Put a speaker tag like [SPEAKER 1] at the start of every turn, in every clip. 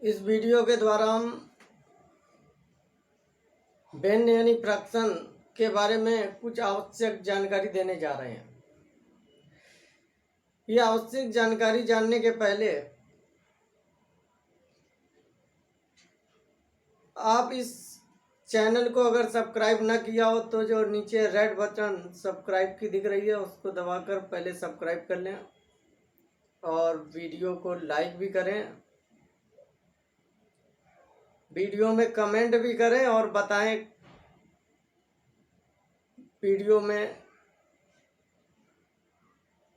[SPEAKER 1] इस वीडियो के द्वारा हम भिन्न यानी फ्रैक्शन के बारे में कुछ आवश्यक जानकारी देने जा रहे हैं। ये आवश्यक जानकारी जानने के पहले आप इस चैनल को अगर सब्सक्राइब ना किया हो तो जो नीचे रेड बटन सब्सक्राइब की दिख रही है उसको दबाकर पहले सब्सक्राइब कर लें और वीडियो को लाइक भी करें, वीडियो में कमेंट भी करें और बताएं वीडियो में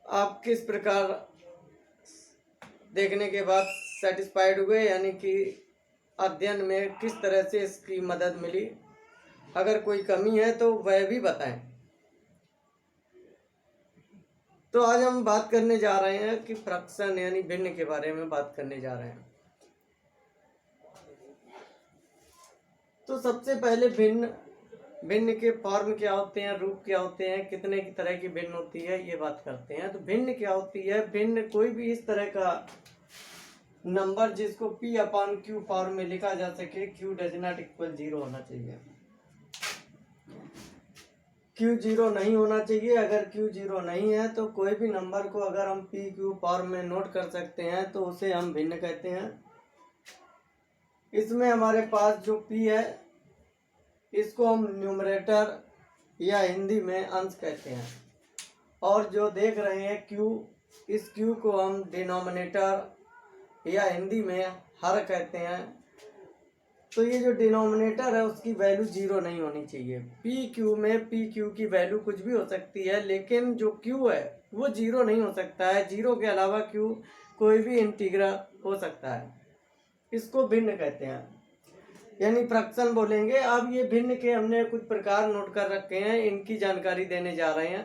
[SPEAKER 1] आप किस प्रकार देखने के बाद सेटिस्फाइड हुए, यानी कि अध्ययन में किस तरह से इसकी मदद मिली। अगर कोई कमी है तो वह भी बताएं। तो आज हम बात करने जा रहे हैं कि फ्रैक्शन यानी भिन्न के बारे में बात करने जा रहे हैं। तो सबसे पहले भिन्न के फॉर्म क्या होते हैं, रूप क्या होते हैं, कितने की तरह की भिन्न होती है, ये बात करते हैं। तो भिन्न क्या होती है? भिन्न कोई भी इस तरह का नंबर जिसको P/Q फॉर्म में लिखा जा सके। Q डज नॉट इक्वल 0 होना चाहिए, Q 0 नहीं होना चाहिए। अगर Q 0 नहीं है तो कोई भी नंबर को अगर हम PQ फॉर्म में नोट कर सकते हैं तो उसे हम भिन्न कहते हैं। इसमें हमारे पास जो P है इसको हम न्यूमरेटर या हिंदी में अंश कहते हैं, और जो देख रहे हैं Q, इस Q को हम डिनोमिनेटर या हिंदी में हर कहते हैं। तो ये जो डिनोमिनेटर है उसकी वैल्यू 0 नहीं होनी चाहिए। PQ में PQ की वैल्यू कुछ भी हो सकती है, लेकिन जो Q है वो 0 नहीं हो सकता है। 0 के अलावा Q कोई भी इंटीग्रल हो सकता है, इसको भिन्न कहते हैं, यानी फ्रैक्शन बोलेंगे। अब ये भिन्न के हमने कुछ प्रकार नोट कर रखे हैं, इनकी जानकारी देने जा रहे हैं।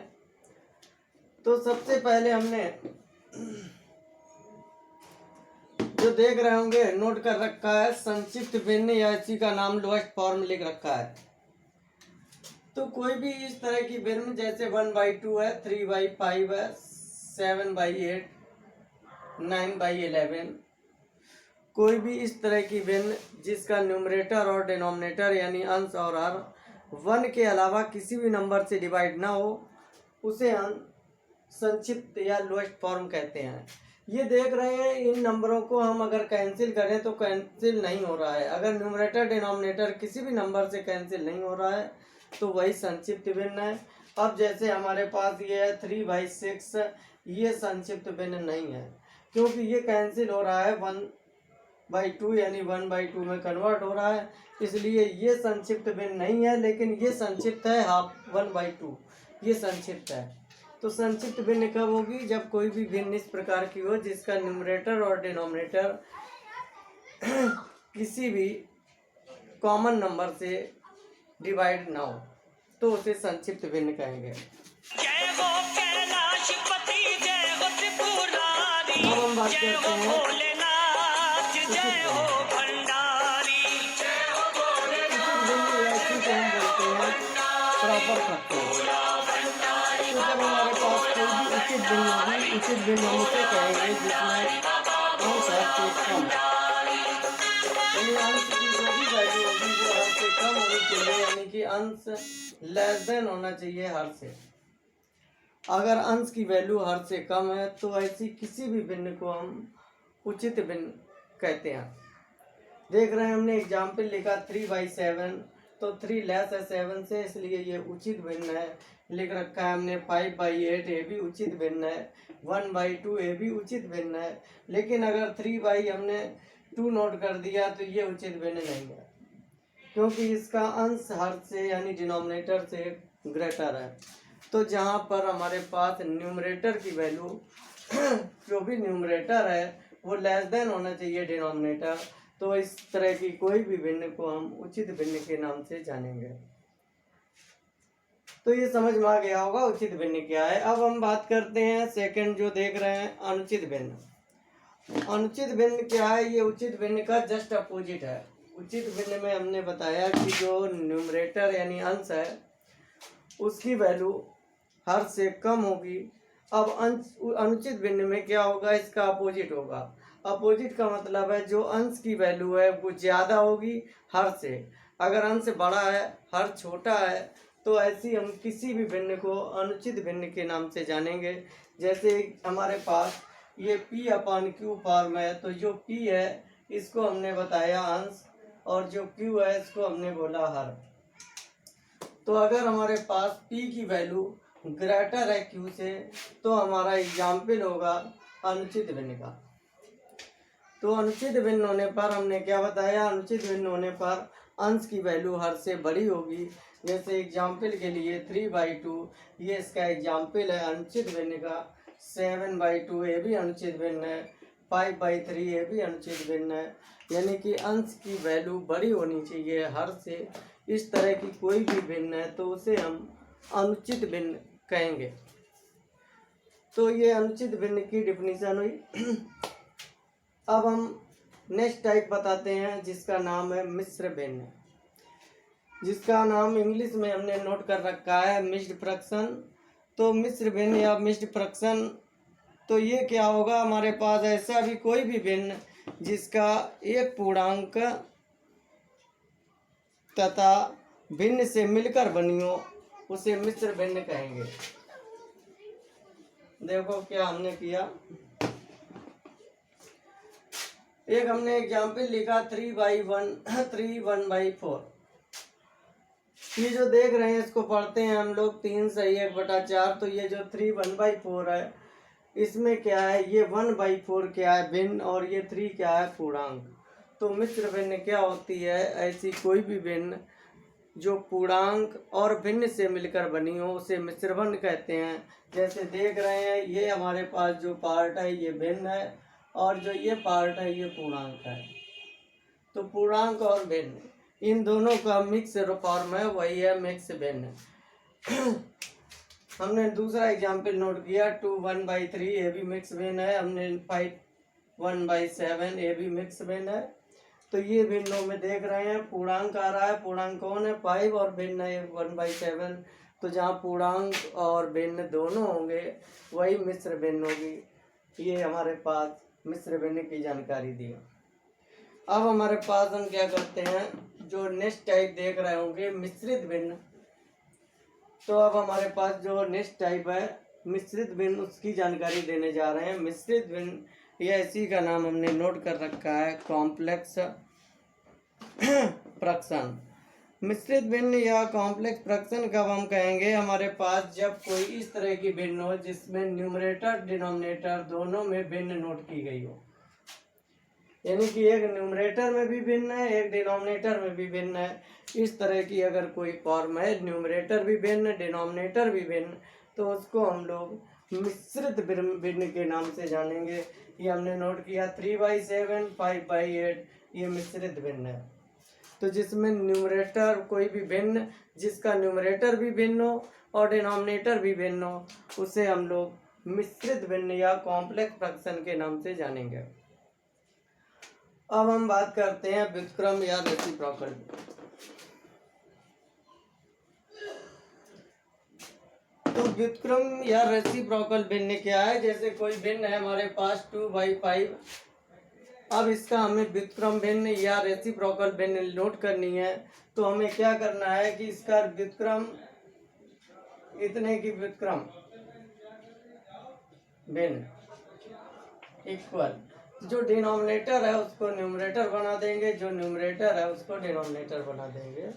[SPEAKER 1] तो सबसे पहले हमने जो देख रहे होंगे नोट कर रखा है संक्षिप्त भिन्न, या इसी का नाम लोएस्ट फॉर्म लिख रखा है। तो कोई भी इस तरह की भिन्न जैसे 1/2 है, 3/5 है, 7/8, 9/11, कोई भी इस तरह की भिन्न जिसका न्यूमरेटर और डिनोमिनेटर यानी अंश और हर 1 के अलावा किसी भी नंबर से डिवाइड ना हो, उसे हम संक्षिप्त या लोएस्ट फॉर्म कहते हैं। ये देख रहे हैं इन नंबरों को हम अगर कैंसिल करें तो कैंसिल नहीं हो रहा है। अगर न्यूमरेटर डिनोमिनेटर किसी भी नंबर से कैंसिल नहीं हो रहा है तो वही संक्षिप्त भिन्न है। अब जैसे हमारे पास ये है 3/6, ये संक्षिप्त भिन्न नहीं है क्योंकि ये कैंसिल हो रहा है 1/2 यानी 1/2 में कन्वर्ट हो रहा है, इसलिए ये संक्षिप्त भिन्न नहीं है। लेकिन ये संक्षिप्त है 1/2, ये संक्षिप्त है। तो संक्षिप्त भिन्न कब होगी? जब कोई भी भिन्न इस प्रकार की हो जिसका न्यूमरेटर और डिनोमिनेटर किसी भी कॉमन नंबर से डिवाइड ना हो, तो उसे संक्षिप्त भिन्न कहेंगे। अब हम बात करते हैं जब हमारे पास कोई भी उचित भिन्न होगी, उचित भिन्न हम उसे कहेंगे जिसमें अंश हर से कम, यानी अंश की जो भी वैल्यू होगी वो हर से कम होनी चाहिए, यानी कि अंश लेस देन होना चाहिए हर से। अगर अंश की वैल्यू हर से कम है तो ऐसी किसी भी भिन्न को हम उचित भिन्न कहते हैं। देख रहे हैं हमने एग्जाम्पल लिखा 3/7, तो 3 लेस है 7 से, इसलिए ये उचित भिन्न है। लिख रखा है हमने 5/8, ये भी उचित भिन्न है। 1/2, ये भी उचित भिन्न है। लेकिन अगर 3 हमने 2 नोट कर दिया तो ये उचित भिन्न नहीं है, क्योंकि इसका अंश हर से यानी डिनोमिनेटर से ग्रेटर है। तो जहाँ पर हमारे पास न्यूमरेटर की वैल्यू जो भी न्यूमरेटर है वो लेस देन होना चाहिए डिनोमिनेटर, तो इस तरह की कोई भी भिन्न को हम उचित भिन्न के नाम से जानेंगे। तो ये समझ में आ गया होगा उचित भिन्न क्या है। अब हम बात करते हैं सेकंड जो देख रहे हैं अनुचित भिन्न। अनुचित भिन्न क्या है? ये उचित भिन्न का जस्ट अपोजिट है। उचित भिन्न में हमने बताया कि जो न्यूमरेटर यानी अंश है उसकी वैल्यू हर से कम होगी। अब अनुचित भिन्न में क्या होगा? इसका अपोजिट होगा। अपोजिट का मतलब है जो अंश की वैल्यू है वो ज़्यादा होगी हर से। अगर अंश बड़ा है हर छोटा है तो ऐसी हम किसी भी भिन्न को अनुचित भिन्न के नाम से जानेंगे। जैसे हमारे पास ये P अपान Q फॉर्म है, तो जो P है इसको हमने बताया अंश और जो Q है इसको हमने बोला हर। तो अगर हमारे पास P की वैल्यू ग्रेटर है Q से तो हमारा एग्जाम्पल होगा अनुचित भिन्न का। तो अनुचित भिन्न होने पर हमने क्या बताया, अनुचित भिन्न होने पर अंश की वैल्यू हर से बड़ी होगी। जैसे एग्जाम्पल के लिए 3/2 ये इसका एग्जाम्पल है अनुचित भिन्न का। 7/2 ये भी अनुचित भिन्न है। 5/3 ये भी अनुचित भिन्न है। यानी कि अंश की वैल्यू बड़ी होनी चाहिए हर से। इस तरह की कोई भी भिन्न है तो उसे हम अनुचित भिन्न कहेंगे। तो ये अनुचित भिन्न की डिफिनीशन हुई। अब हम नेक्स्ट टाइप बताते हैं जिसका नाम है मिश्र भिन्न, जिसका नाम इंग्लिश में हमने नोट कर रखा है मिक्स्ड फ्रैक्शन। तो मिश्र भिन्न या मिक्स्ड फ्रैक्शन, तो ये क्या होगा, हमारे पास ऐसा भी कोई भी भिन्न जिसका एक पूर्णांक तथा भिन्न से मिलकर बनी हो उसे मिश्र भिन्न कहेंगे। देखो क्या हमने किया, एक हमने एग्जाम्पल लिखा 3/1 3/1/4। ये जो देख रहे हैं इसको पढ़ते हैं हम लोग 3 सही 1/4। तो ये जो 3/1/4 है इसमें क्या है, ये 1/4 क्या है भिन्न और ये 3 क्या है पूर्णांक। तो मिश्र भिन्न क्या होती है, ऐसी कोई भी भिन्न जो पूर्णांक और भिन्न से मिलकर बनी हो उसे मिश्र भिन्न कहते हैं। जैसे देख रहे हैं ये हमारे पास जो पार्ट है ये भिन्न है और जो ये पार्ट है ये पूर्णांक है। तो पूर्णांक और भिन्न इन दोनों का मिक्स फॉर्म है, वही है मिक्स भिन्न। हमने दूसरा एग्जाम्पल नोट किया 2/1/3 ये भी मिक्स भिन्न है। हमने 5/1/7 ये भी मिक्स भिन्न है। तो ये भिन्नों में देख रहे हैं पूर्णांक आ रहा है, पूर्णांक कौन है 5 और भिन्न है 1/7। तो जहाँ पूर्णांक और भिन्न दोनों होंगे वही मिश्र भिन्न होगी। ये हमारे पास मिश्र भिन्न की जानकारी दी। अब हमारे पास हम क्या करते हैं, जो नेक्स्ट टाइप देख रहे होंगे मिश्रित भिन्न। तो अब हमारे पास जो नेक्स्ट टाइप है मिश्रित भिन्न उसकी जानकारी देने जा रहे हैं। मिश्रित भिन्न या इसी का नाम हमने नोट कर रखा है कॉम्प्लेक्स फ्रैक्शन। मिश्रित भिन्न या कॉम्प्लेक्स फ्रैक्शन कब हम कहेंगे, हमारे पास जब कोई इस तरह की भिन्न हो जिसमें न्यूमरेटर डिनोमिनेटर दोनों में भिन्न नोट की गई हो। यानी कि एक न्यूमरेटर में भी भिन्न है एक डिनोमिनेटर में भी भिन्न है। इस तरह की अगर कोई फॉर्म है न्यूमरेटर भी भिन्न डिनोमिनेटर भी भिन्न तो उसको हम लोग मिश्रित भिन्न के नाम से जानेंगे। ये हमने नोट किया 3/7 5/8 ये मिश्रित भिन्न है। तो जिसमें न्यूमरेटर कोई भी भिन्न जिसका न्यूमरेटर भी भिन्न हो और डिनोमिनेटर भी भिन्न हो उसे हम लोग मिश्रित भिन्न या कॉम्प्लेक्स फ्रैक्शन के नाम से जानेंगे। अब हम बात करते हैं व्युत्क्रम या रेसिप्रोकल। तो व्युत्क्रम या रेसिप्रोकल भिन्न क्या है, जैसे कोई भिन्न है हमारे पास 2/5। अब इसका हमें व्युत्क्रम भिन्न या रेसिप्रोकल भिन्न नोट करनी है। तो हमें क्या करना है कि इसका व्युत्क्रम इतने की व्युत्क्रम भिन्न इक्वल, जो डिनोमिनेटर है उसको न्यूमरेटर बना देंगे, जो न्यूमरेटर है उसको डिनोमिनेटर बना देंगे।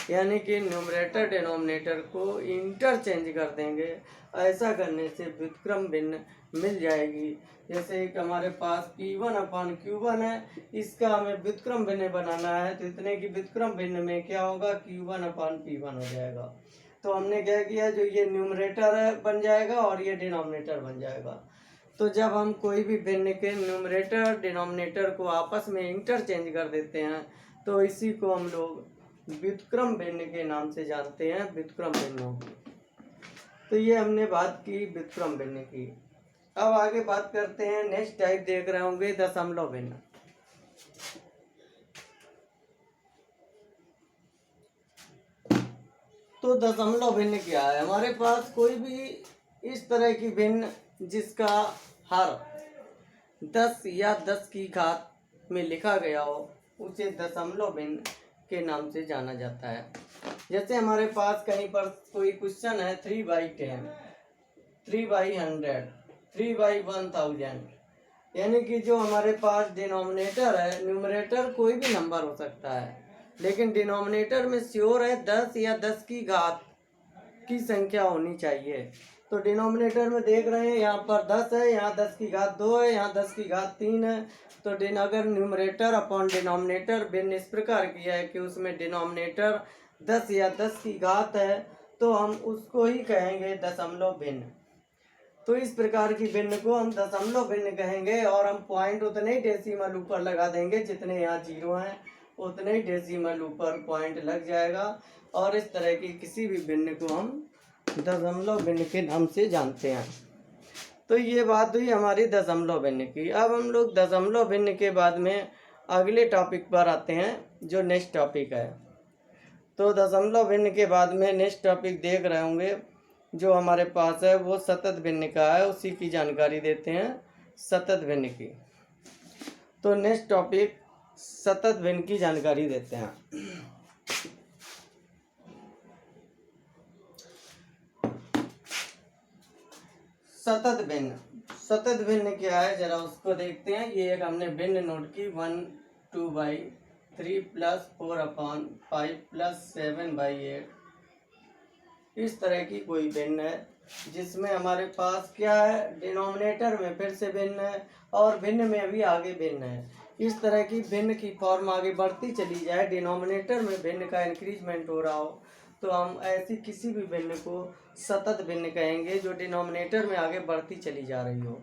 [SPEAKER 1] यानी कि न्यूमरेटर डिनोमिनेटर को इंटरचेंज कर देंगे। ऐसा करने से व्युत्क्रम भिन्न मिल जाएगी। जैसे एक हमारे पास P1/Q1 है, इसका हमें व्युत्क्रम भिन्न बनाना है। तो इतने की व्युत्क्रम भिन्न में क्या होगा Q1/P1 हो जाएगा। तो हमने क्या किया, जो ये न्यूमरेटर है बन जाएगा और ये डिनोमिनेटर बन जाएगा। तो जब हम कोई भी भिन्न के न्यूमरेटर डिनोमिनेटर को आपस में इंटरचेंज कर देते हैं तो इसी को हम लोग व्युत्क्रम भिन्न के नाम से जानते हैं, व्युत्क्रम भिन्नों की। तो ये हमने बात की व्युत्क्रम भिन्न की। अब आगे बात करते हैं नेक्स्ट टाइप देख रहे होंगे दशमलव भिन्न। तो दशमलव भिन्न क्या है, हमारे पास कोई भी इस तरह की भिन्न जिसका हर 10 या 10 की घात में लिखा गया हो उसे दशमलव भिन्न के नाम से जाना जाता है। जैसे हमारे पास कहीं पर कोई क्वेश्चन है 3/10, 3/100, 3/1000, यानी कि जो हमारे पास डिनोमिनेटर है, न्यूमरेटर कोई भी नंबर हो सकता है, लेकिन डिनोमिनेटर में श्योर है 10 या 10 की घात की संख्या होनी चाहिए। तो डिनोमिनेटर में देख रहे हैं यहाँ पर 10 है, यहाँ 10 की घात 2 है, यहाँ 10 की घात 3 है। तो अगर न्यूमरेटर अपॉन डिनोमिनेटर भिन्न इस प्रकार किया है कि उसमें डिनोमिनेटर 10 या 10 की घात है, तो हम उसको ही कहेंगे दशमलव भिन्न। तो इस प्रकार की भिन्न को हम दशमलव भिन्न कहेंगे, और हम पॉइंट उतने ही डेसिमल ऊपर लगा देंगे जितने यहाँ जीरो हैं, उतने ही डेसिमल ऊपर पॉइंट लग जाएगा। और इस तरह की किसी भी भिन्न को हम दशमलव भिन्न के नाम से जानते हैं। तो ये बात हुई हमारी दशमलव भिन्न की। अब हम लोग दशमलव भिन्न के बाद में अगले टॉपिक पर आते हैं, जो नेक्स्ट टॉपिक है। तो दशमलव भिन्न के बाद में नेक्स्ट टॉपिक देख रहे होंगे जो हमारे पास है वो सतत भिन्न का है, उसी की जानकारी देते हैं, सतत भिन्न की। तो नेक्स्ट टॉपिक सतत भिन्न की जानकारी देते हैं। सतत भिन्न, सतत भिन्न क्या है जरा उसको देखते हैं। ये एक हमने भिन्न नोट की 1/2/3 + 4/5 + 7/8, इस तरह की कोई भिन्न है जिसमें हमारे पास क्या है, डिनोमिनेटर में फिर से भिन्न है और भिन्न में भी आगे भिन्न है। इस तरह की भिन्न की फॉर्म आगे बढ़ती चली जाए, डिनोमिनेटर में भिन्न का इंक्रीजमेंट हो रहा हो, तो हम ऐसी किसी भी भिन्न को सतत भिन्न कहेंगे जो डिनोमिनेटर में आगे बढ़ती चली जा रही हो।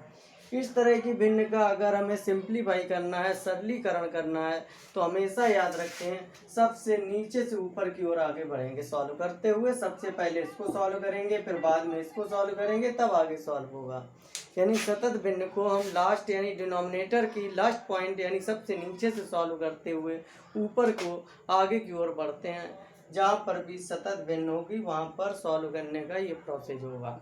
[SPEAKER 1] इस तरह की भिन्न का अगर हमें सिंप्लीफाई करना है, सरलीकरण करना है, तो हमेशा याद रखें सबसे नीचे से ऊपर की ओर आगे बढ़ेंगे सॉल्व करते हुए। सबसे पहले इसको सॉल्व करेंगे, फिर बाद में इसको सॉल्व करेंगे, तब आगे सॉल्व होगा। यानी सतत भिन्न को हम लास्ट यानी डिनोमिनेटर की लास्ट पॉइंट यानी सबसे नीचे से सॉल्व करते हुए ऊपर को आगे की ओर बढ़ते हैं। जहाँ पर भी सतत भिन्न होगी वहाँ पर सॉल्व करने का ये प्रोसेस होगा।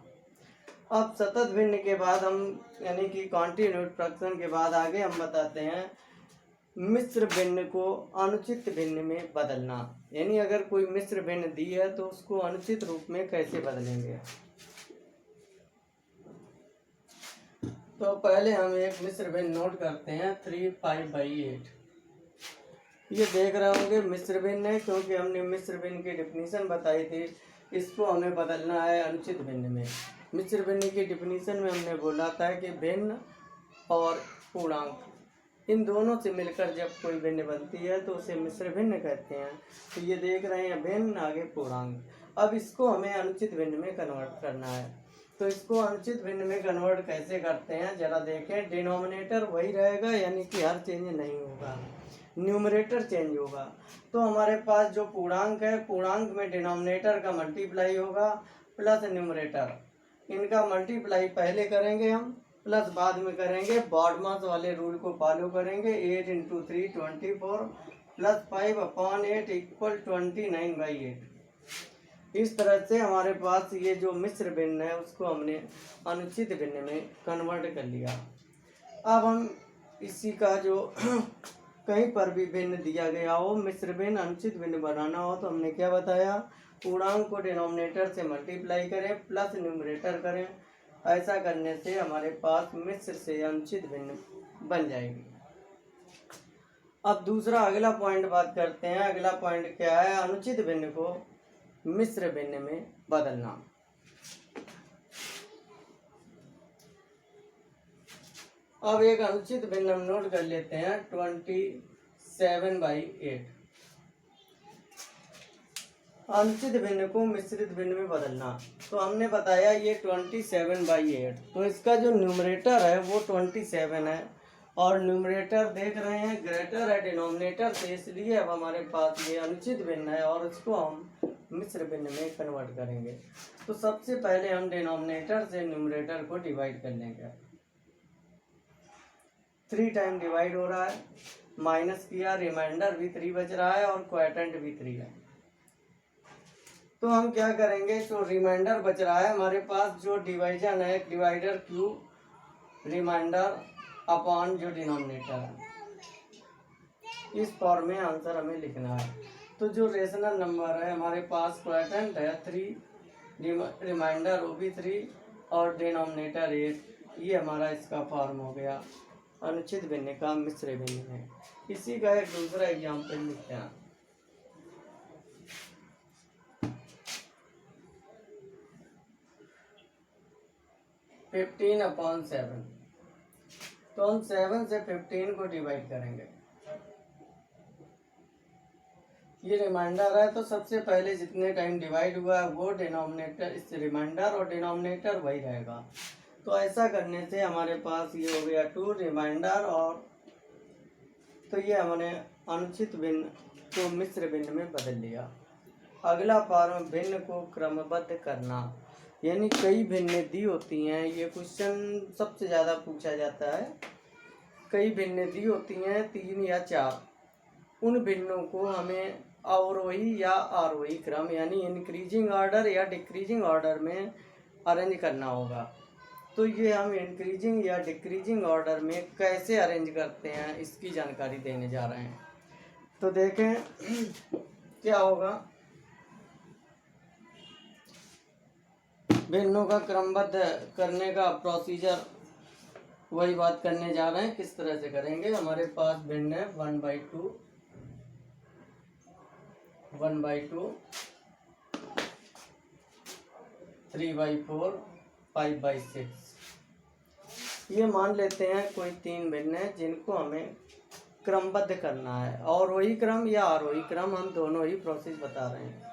[SPEAKER 1] अब सतत भिन्न के बाद हम यानी कि कॉन्टिन्यूड फ्रैक्शन के बाद आगे हम बताते हैं मिश्र भिन्न को अनुचित भिन्न में बदलना। यानी अगर कोई मिश्र भिन्न दी है तो उसको अनुचित रूप में कैसे बदलेंगे। तो पहले हम एक मिश्र भिन्न नोट करते हैं 3/5/8। ये देख रहे होंगे मिश्र भिन्न है, क्योंकि हमने मिश्र भिन्न की डिफिनीशन बताई थी। इसको हमें बदलना है अनुचित भिन्न में। मिश्र भिन्न की डिफिनीशन में हमने बोला था कि भिन्न और पूर्णांक इन दोनों से मिलकर जब कोई भिन्न बनती है तो उसे मिश्र भिन्न कहते हैं। तो ये देख रहे हैं भिन्न, आगे पूर्णांक। अब इसको हमें अनुचित भिन्न में कन्वर्ट करना है। तो इसको अनुचित भिन्न में कन्वर्ट कैसे करते हैं जरा देखें। डिनोमिनेटर वही रहेगा, यानी कि हर चेंज नहीं होगा, न्यूमरेटर चेंज होगा। तो हमारे पास जो पूर्णांक है, पूर्णांक में डिनोमिनेटर का मल्टीप्लाई होगा प्लस न्यूमरेटर, इनका मल्टीप्लाई पहले करेंगे हम, प्लस बाद में करेंगे। बॉडमास वाले रूल को फॉलो करेंगे। 8 × 3 24 + 5/8 = 29/8। इस तरह से हमारे पास ये जो मिश्र भिन्न है उसको हमने अनुचित भिन्न में कन्वर्ट कर लिया। अब हम इसी का जो कहीं पर भी भिन्न दिया गया हो, मिश्र भिन्न अनुचित भिन्न बनाना हो, तो हमने क्या बताया, पूर्णांक को डिनोमिनेटर से मल्टीप्लाई करें प्लस न्यूमरेटर करें। ऐसा करने से हमारे पास मिश्र से अनुचित भिन्न बन जाएगी। अब दूसरा अगला पॉइंट बात करते हैं। अगला पॉइंट क्या है, अनुचित भिन्न को मिश्र भिन्न में बदलना। अब एक अनुचित भिन्न हम नोट कर लेते हैं 27/8। अनुचित भिन्न को मिश्रित भिन्न में बदलना। तो हमने बताया ये 27/8, तो इसका जो न्यूमरेटर है वो 27 है और न्यूमरेटर देख रहे हैं ग्रेटर है डिनोमिनेटर से, इसलिए अब हमारे पास ये अनुचित भिन्न है और इसको हम मिश्र भिन्न में कन्वर्ट करेंगे। तो सबसे पहले हम डिनोमिनेटर से न्यूमरेटर को डिवाइड कर लेंगे। 3 टाइम डिवाइड हो रहा है, माइनस किया, रिमाइंडर भी 3 बच रहा है और क्वोटिएंट भी 3 है। तो हम क्या करेंगे, जो रिमाइंडर बच रहा है हमारे पास, जो डिवीजन है डिवाइडर क्यूब रिमाइंडर अपॉन जो डिनोमिनेटर है, इस फॉर्म में आंसर हमें लिखना है। तो जो रेशनल नंबर है हमारे पास क्वोटिएंट है 3, रिमाइंडर वो भी 3 और डिनोमिनेटर 8, ये हमारा इसका फॉर्म हो गया अनुचित भिन्न का मिश्र भिन्न है। इसी का एक दूसरा एग्जाम्पल लिखते हैं। 15/7, तो हम 7 से 15 को डिवाइड करेंगे। ये रिमाइंडर है तो सबसे पहले जितने टाइम डिवाइड हुआ है वो डिनोमिनेटर, इस रिमाइंडर और डिनोमिनेटर वही रहेगा। तो ऐसा करने से हमारे पास ये हो गया 2 रिमाइंडर, और तो ये हमने अनुचित भिन्न को मिश्र भिन्न में बदल लिया। अगला फॉर्म भिन्न को क्रमबद्ध करना, यानी कई भिन्न दी होती हैं, ये क्वेश्चन सबसे ज़्यादा पूछा जाता है। कई भिन्न दी होती हैं 3 या 4, उन भिन्नों को हमें अवरोही या आरोही क्रम यानी इंक्रीजिंग ऑर्डर या डिक्रीजिंग ऑर्डर में अरेंज करना होगा। तो ये हम इंक्रीजिंग या डिक्रीजिंग ऑर्डर में कैसे अरेंज करते हैं इसकी जानकारी देने जा रहे हैं। तो देखें क्या होगा, भिन्नों का क्रमबद्ध करने का प्रोसीजर वही बात करने जा रहे हैं। किस तरह से करेंगे, हमारे पास भिन्न है 1/2, 1/2, 3/4, 5/6। ये मान लेते हैं कोई 3 भिन्न है जिनको हमें क्रमबद्ध करना है, और वही क्रम या आरोही क्रम, हम दोनों ही प्रोसेस बता रहे हैं।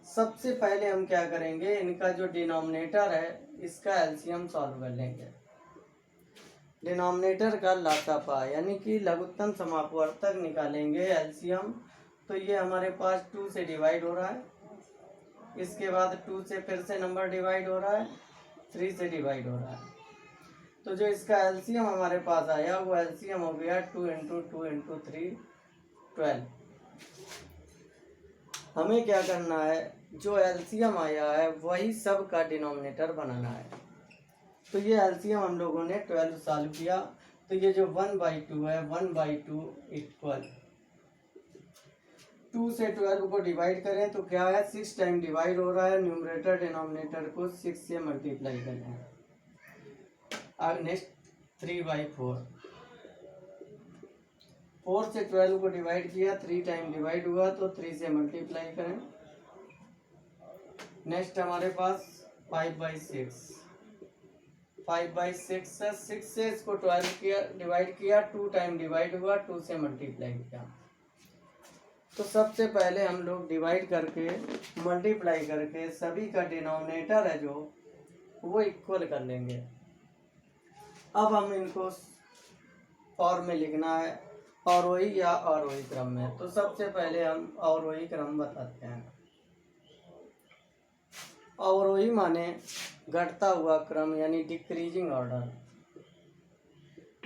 [SPEAKER 1] सबसे पहले हम क्या करेंगे, इनका जो डिनोमिनेटर है इसका एलसीएम सॉल्व कर लेंगे। डिनोमिनेटर का लासापा यानी कि लघुत्तम समापवर्तक निकालेंगे एलसीएम। तो ये हमारे पास 2 से डिवाइड हो रहा है, इसके बाद 2 से फिर से नंबर डिवाइड हो रहा है, 3 से डिवाइड हो रहा है। तो जो इसका एलसीएम हमारे पास आया वो एलसीएम हो गया 2 × 2 × 3 12। हमें क्या करना है, जो एलसीएम आया है वही सब का डिनोमिनेटर बनाना है। तो ये एलसीएम हम लोगों ने 12 सॉल्व किया। तो ये जो 1/2 है, 1/2 इक्वल 2 से 12 को डिवाइड करें तो क्या है, 6 टाइम डिवाइड हो रहा है। न्यूमरेटर डिनोमिनेटर को 6 से मल्टीप्लाई करना है। अब नेक्स्ट 3/4, 4 से 12 को डिवाइड किया, 3 टाइम डिवाइड हुआ तो 3 से मल्टीप्लाई करें। नेक्स्ट हमारे पास 5/6, 5/6 है, 6 से इसको 12 किया डिवाइड किया, 2 टाइम डिवाइड हुआ, 2 से मल्टीप्लाई किया। तो सबसे पहले हम लोग डिवाइड करके मल्टीप्लाई करके सभी का डिनोमिनेटर है जो वो इक्वल कर लेंगे। अब हम इनको फॉर्म में लिखना है अवरोही या आरोही क्रम में। तो सबसे पहले हम अवरोही क्रम बताते हैं। अवरोही माने घटता हुआ क्रम यानी डिक्रीजिंग ऑर्डर,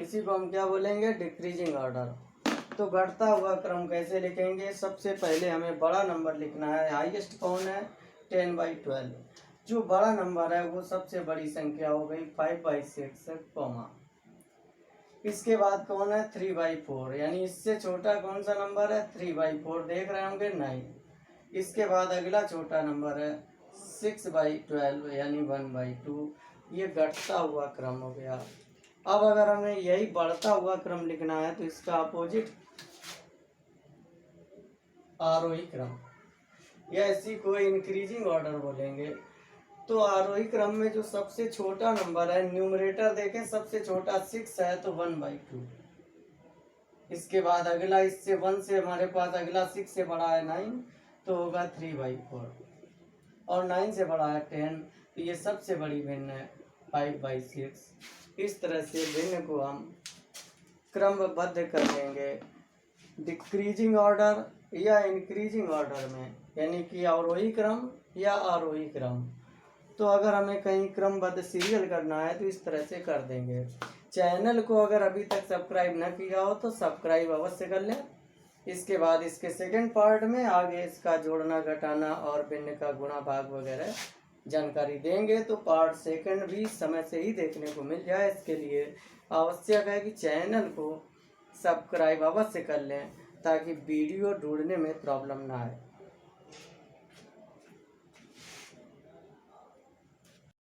[SPEAKER 1] इसी को हम क्या बोलेंगे, डिक्रीजिंग ऑर्डर। तो घटता हुआ क्रम कैसे लिखेंगे, सबसे पहले हमें बड़ा नंबर लिखना है। हाईएस्ट कौन है, 10/12। जो बड़ा नंबर है वो सबसे बड़ी संख्या हो गई 5/6, कॉमा। इसके बाद कौन है, 3/4, यानी इससे छोटा कौन सा नंबर है, 3/4, देख रहे होंगे 9। इसके बाद अगला छोटा नंबर है 6/12 यानी 1/2। ये घटता हुआ क्रम हो गया। अब अगर हमें यही बढ़ता हुआ क्रम लिखना है तो इसका अपोजिट आरोही क्रम या इसी को इंक्रीजिंग ऑर्डर बोलेंगे। तो आरोही क्रम में जो सबसे छोटा नंबर है, न्यूमरेटर देखें सबसे छोटा 6 है तो 1/2। इसके बाद अगला इससे 1 से हमारे पास अगला 6 से बड़ा है 9 तो होगा 3/4, और 9 से बड़ा है 10 तो ये सबसे बड़ी भिन्न है 5/6। इस तरह से भिन्न को हम क्रमबद्ध कर लेंगे डिक्रीजिंग ऑर्डर या इंक्रीजिंग ऑर्डर में, यानी कि अवरोही क्रम या आरोही क्रम। तो अगर हमें कहीं क्रमबद्ध सीरियल करना है तो इस तरह से कर देंगे। चैनल को अगर अभी तक सब्सक्राइब न किया हो तो सब्सक्राइब अवश्य कर लें। इसके बाद इसके सेकंड पार्ट में आगे इसका जोड़ना घटाना और भिन्न का गुणा भाग वगैरह जानकारी देंगे तो पार्ट सेकंड भी समय से ही देखने को मिल जाए। इसके लिए आवश्यक है कि चैनल को सब्सक्राइब अवश्य कर लें ताकि वीडियो ढूंढने में प्रॉब्लम ना आए।